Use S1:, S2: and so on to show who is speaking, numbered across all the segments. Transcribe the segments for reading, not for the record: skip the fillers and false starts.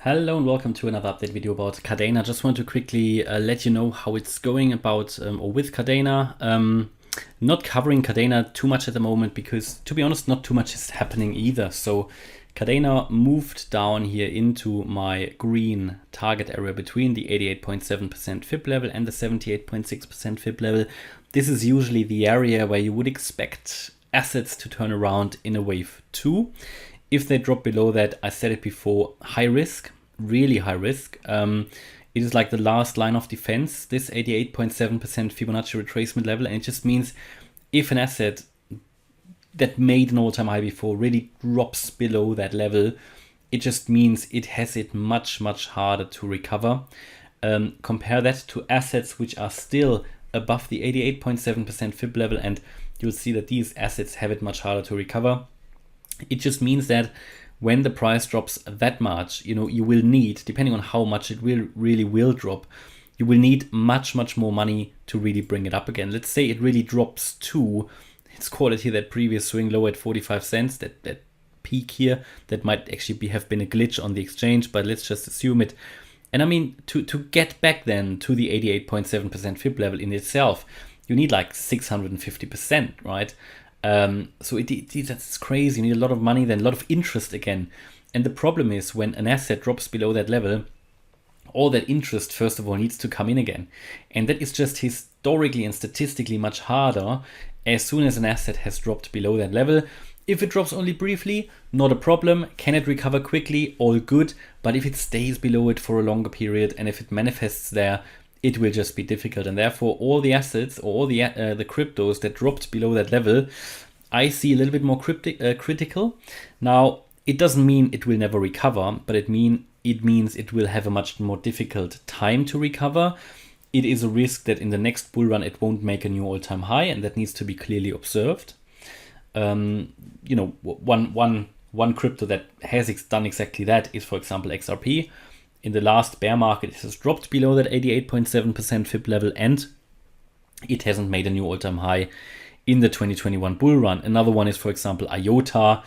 S1: Hello and welcome to another update video about Kadena. Just want to quickly let you know how it's going about or with Kadena. Not covering Kadena too much at the moment because, to be honest, not too much is happening either. So Kadena moved down here into my green target area between the 88.7% FIB level and the 78.6% FIB level. This is usually the area where you would expect assets to turn around in a wave 2. If they drop below that, I said it before, high risk, really high risk. It is like the last line of defense, this 88.7% Fibonacci retracement level. And it just means if an asset that made an all-time high before really drops below that level, it just means it has it much, much harder to recover. Compare that to assets which are still above the 88.7% FIB level, and you'll see that these assets have it much harder to recover. It just means that when the price drops that much, you will need, depending on how much it really will drop, you will need much, much more money to really bring it up again. Let's say it really drops to, let's call it here that previous swing low at 45 cents, that peak here, that might actually have been a glitch on the exchange, but let's just assume it. And I mean, to get back then to the 88.7% FIB level in itself, you need like 650%, right? So that's crazy. You need a lot of money, then a lot of interest again. And the problem is when an asset drops below that level, all that interest, first of all, needs to come in again. And that is just historically and statistically much harder as soon as an asset has dropped below that level. If it drops only briefly, not a problem. Can it recover quickly? All good. But if it stays below it for a longer period and if it manifests there, it will just be difficult. And therefore all the assets or all the cryptos that dropped below that level, I see a little bit more critical. Now, it doesn't mean it will never recover, but it means it will have a much more difficult time to recover. It is a risk that in the next bull run it won't make a new all-time high, and that needs to be clearly observed. One crypto that has done exactly that is, for example, XRP. In the last bear market, it has dropped below that 88.7% FIB level, and it hasn't made a new all-time high in the 2021 bull run. Another one is, for example, IOTA.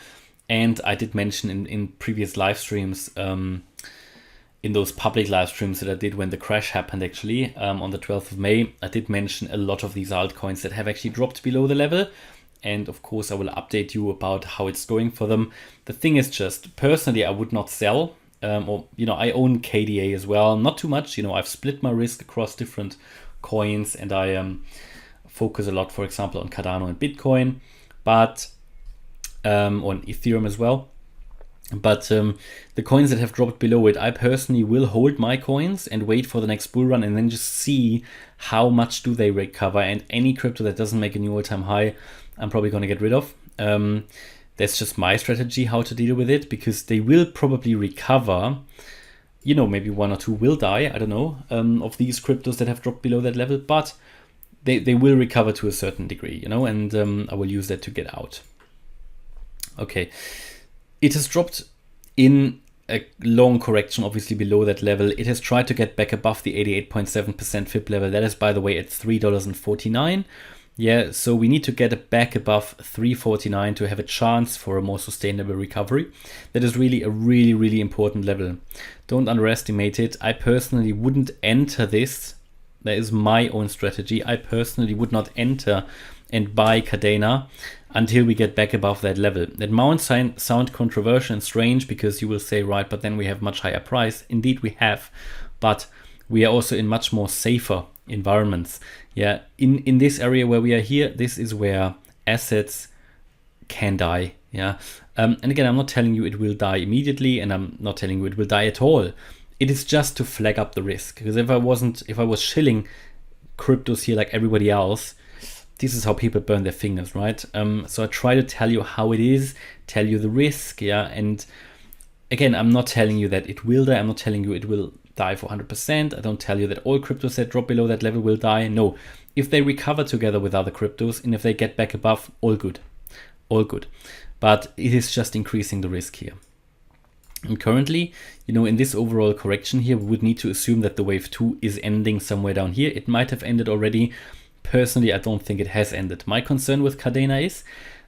S1: And I did mention in previous live streams, in those public live streams that I did when the crash happened, actually, on the 12th of May, I did mention a lot of these altcoins that have actually dropped below the level. And of course, I will update you about how it's going for them. The thing is just, personally, I would not sell. I own KDA as well, not too much. I've split my risk across different coins, and I focus a lot, for example, on Cardano and Bitcoin, but on Ethereum as well. But the coins that have dropped below it, I personally will hold my coins and wait for the next bull run, and then just see how much do they recover. And any crypto that doesn't make a new all-time high, I'm probably going to get rid of. That's just my strategy, how to deal with it, because they will probably recover. Maybe one or two will die, I don't know, of these cryptos that have dropped below that level, but they will recover to a certain degree, and I will use that to get out. Okay, it has dropped in a long correction, obviously below that level. It has tried to get back above the 88.7% FIB level. That is, by the way, at $3.49. Yeah, so we need to get back above $3.49 to have a chance for a more sustainable recovery. That is really a really, really important level. Don't underestimate it. I personally wouldn't enter this. That is my own strategy. I personally would not enter and buy Kadena until we get back above that level. That might sound controversial and strange, because you will say, right, but then we have much higher price. Indeed, we have, but we are also in much more safer environments. Yeah, in this area where we are here, this is where assets can die. Yeah, and again, I'm not telling you it will die immediately, and I'm not telling you it will die at all. It is just to flag up the risk, because if I was shilling cryptos here like everybody else, this is how people burn their fingers, right? So I try to tell you how it is, tell you the risk, yeah. And again, I'm not telling you that it will die. I'm not telling you it will die for 100%. I don't tell you that all cryptos that drop below that level will die. No, if they recover together with other cryptos, and if they get back above, all good, all good. But it is just increasing the risk here. And currently, in this overall correction here, we would need to assume that the wave 2 is ending somewhere down here. It might have ended already. Personally, I don't think it has ended. My concern with Kadena is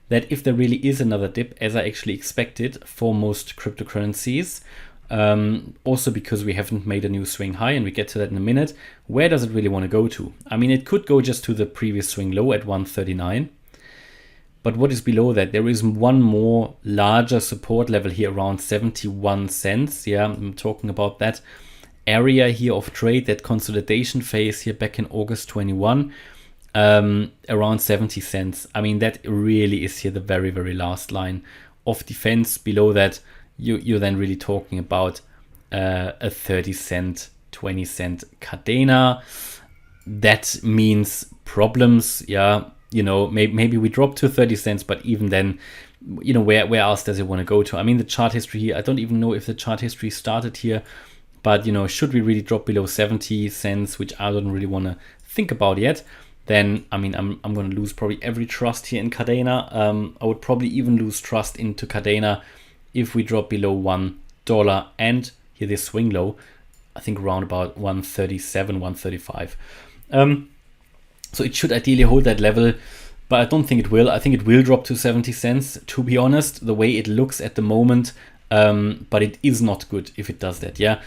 S1: that if there really is another dip, as I actually expected for most cryptocurrencies, Also because we haven't made a new swing high, and we get to that in a minute. Where does it really want to go to? I mean, it could go just to the previous swing low at 139. But what is below that? There is one more larger support level here around 71 cents. Yeah, I'm talking about that area here of trade, that consolidation phase here back in August 21, around 70 cents. I mean, that really is here the very, very last line of defense. Below that, you're then really talking about a 30 cent, 20 cent Kadena. That means problems. Yeah, you know, maybe we drop to 30 cents, but even then, you know, where else does it want to go to? I mean, the chart history here, I don't even know if the chart history started here, but, you know, should we really drop below 70 cents, which I don't really want to think about yet, then, I mean, I'm going to lose probably every trust here in Kadena. I would probably even lose trust into Kadena if we drop below $1 and here this swing low, I think around about 137, 135. So it should ideally hold that level, but I don't think it will. I think it will drop to 70 cents, to be honest, the way it looks at the moment. But it is not good if it does that, yeah.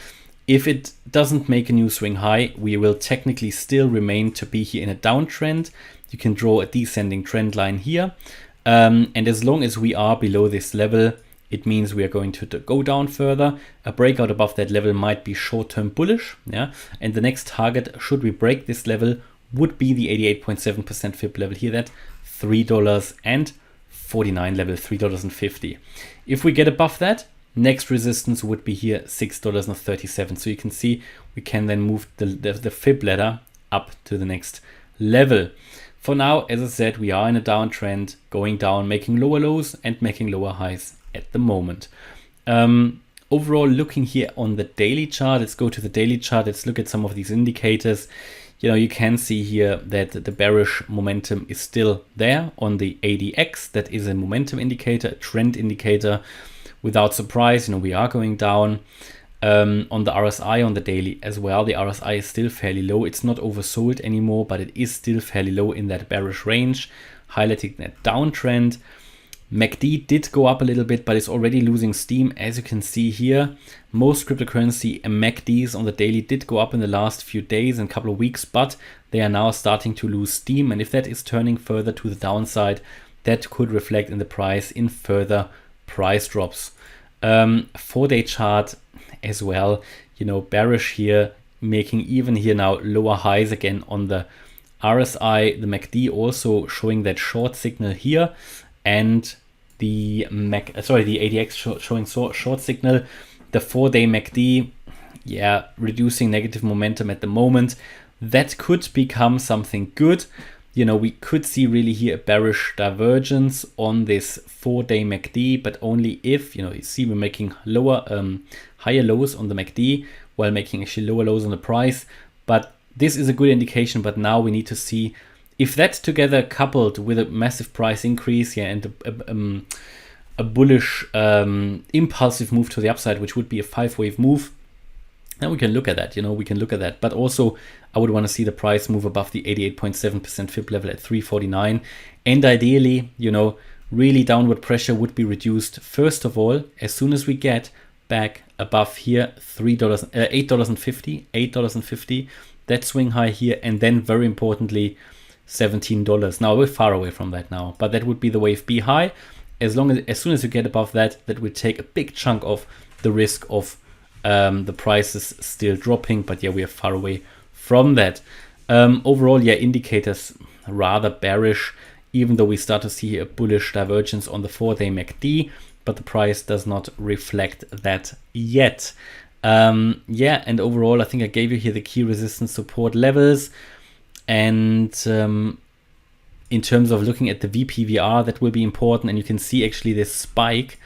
S1: If it doesn't make a new swing high, we will technically still remain to be here in a downtrend. You can draw a descending trend line here. And as long as we are below this level, it means we are going to go down further. A breakout above that level might be short-term bullish, yeah. And the next target, should we break this level, would be the 88.7% fib level here, that $3.49 level, $3.50. If we get above that, next resistance would be here $6.37. So you can see we can then move the fib ladder up to the next level. For now, as I said, we are in a downtrend, going down, making lower lows and making lower highs at the moment. Overall, looking here on the daily chart, let's go to the daily chart. Let's look at some of these indicators. You know, you can see here that the bearish momentum is still there on the ADX. That is a momentum indicator, a trend indicator. Without surprise, you know, we are going down. On the RSI on the daily as well, the RSI is still fairly low. It's not oversold anymore, but it is still fairly low in that bearish range, highlighting that downtrend. MACD did go up a little bit, but it's already losing steam. As you can see here, most cryptocurrency MACDs on the daily did go up in the last few days and couple of weeks, but they are now starting to lose steam. And if that is turning further to the downside, that could reflect in the price in further price drops. 4-day chart as well, you know, bearish here, making even here now lower highs again on the RSI. The MACD also showing that short signal here, and the ADX showing short signal. The 4-day MACD, yeah, reducing negative momentum at the moment. That could become something good. You know, we could see really here a bearish divergence on this 4-day MACD, but only if, you know, you see we're making higher lows on the MACD while making actually lower lows on the price. But this is a good indication, but now we need to see if that together coupled with a massive price increase, yeah, and a bullish impulsive move to the upside, which would be a 5-wave move, then we can look at that, you know, we can look at that. But also I would want to see the price move above the 88.7% fib level at 349. And ideally, you know, really downward pressure would be reduced first of all as soon as we get back above here $8.50, that swing high here, and then very importantly $17. Now we're far away from that now, but that would be the wave B high. As soon as you get above that, that would take a big chunk of the risk of the prices still dropping, but yeah, we are far away from that. Overall, yeah, indicators rather bearish, even though we start to see a bullish divergence on the 4-day MACD, but the price does not reflect that yet. Yeah, and overall, I think I gave you here the key resistance support levels. And in terms of looking at the VPVR, that will be important. And you can see actually this spike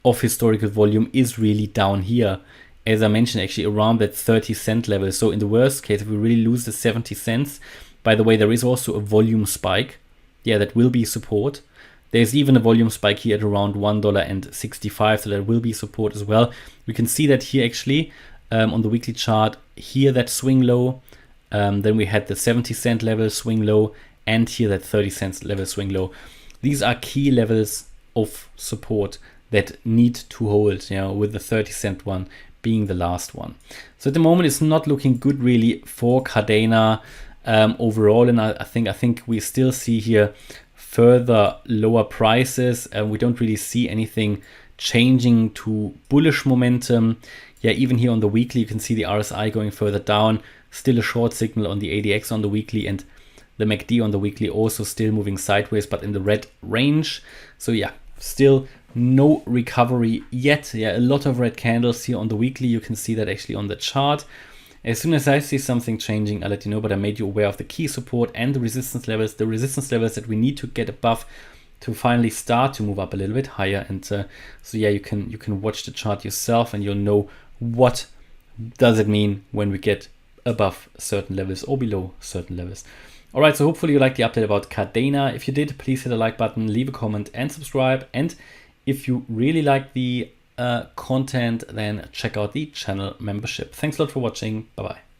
S1: of historical volume is really down here. As I mentioned, actually around that 30-cent level. So in the worst case, if we really lose the 70 cents, by the way, there is also a volume spike. Yeah, that will be support. There's even a volume spike here at around $1.65, so that will be support as well. We can see that here actually on the weekly chart, here that swing low. Then we had the 70-cent level swing low, and here that 30-cent level swing low. These are key levels of support that need to hold, you know, with the 30-cent one being the last one. So at the moment, it's not looking good really for Kadena overall, and I think we still see here further lower prices, and we don't really see anything changing to bullish momentum. Yeah, even here on the weekly, you can see the RSI going further down, still a short signal on the ADX on the weekly, and the MACD on the weekly also still moving sideways, but in the red range. So yeah, still no recovery yet. Yeah, a lot of red candles here on the weekly. You can see that actually on the chart. As soon as I see something changing, I'll let you know, but I made you aware of the key support and the resistance levels that we need to get above to finally start to move up a little bit higher. And so yeah, you can watch the chart yourself and you'll know what does it mean when we get above certain levels or below certain levels. All right, so hopefully you liked the update about Kadena. If you did, please hit the like button, leave a comment and subscribe. And if you really like the content, then check out the channel membership. Thanks a lot for watching. Bye-bye.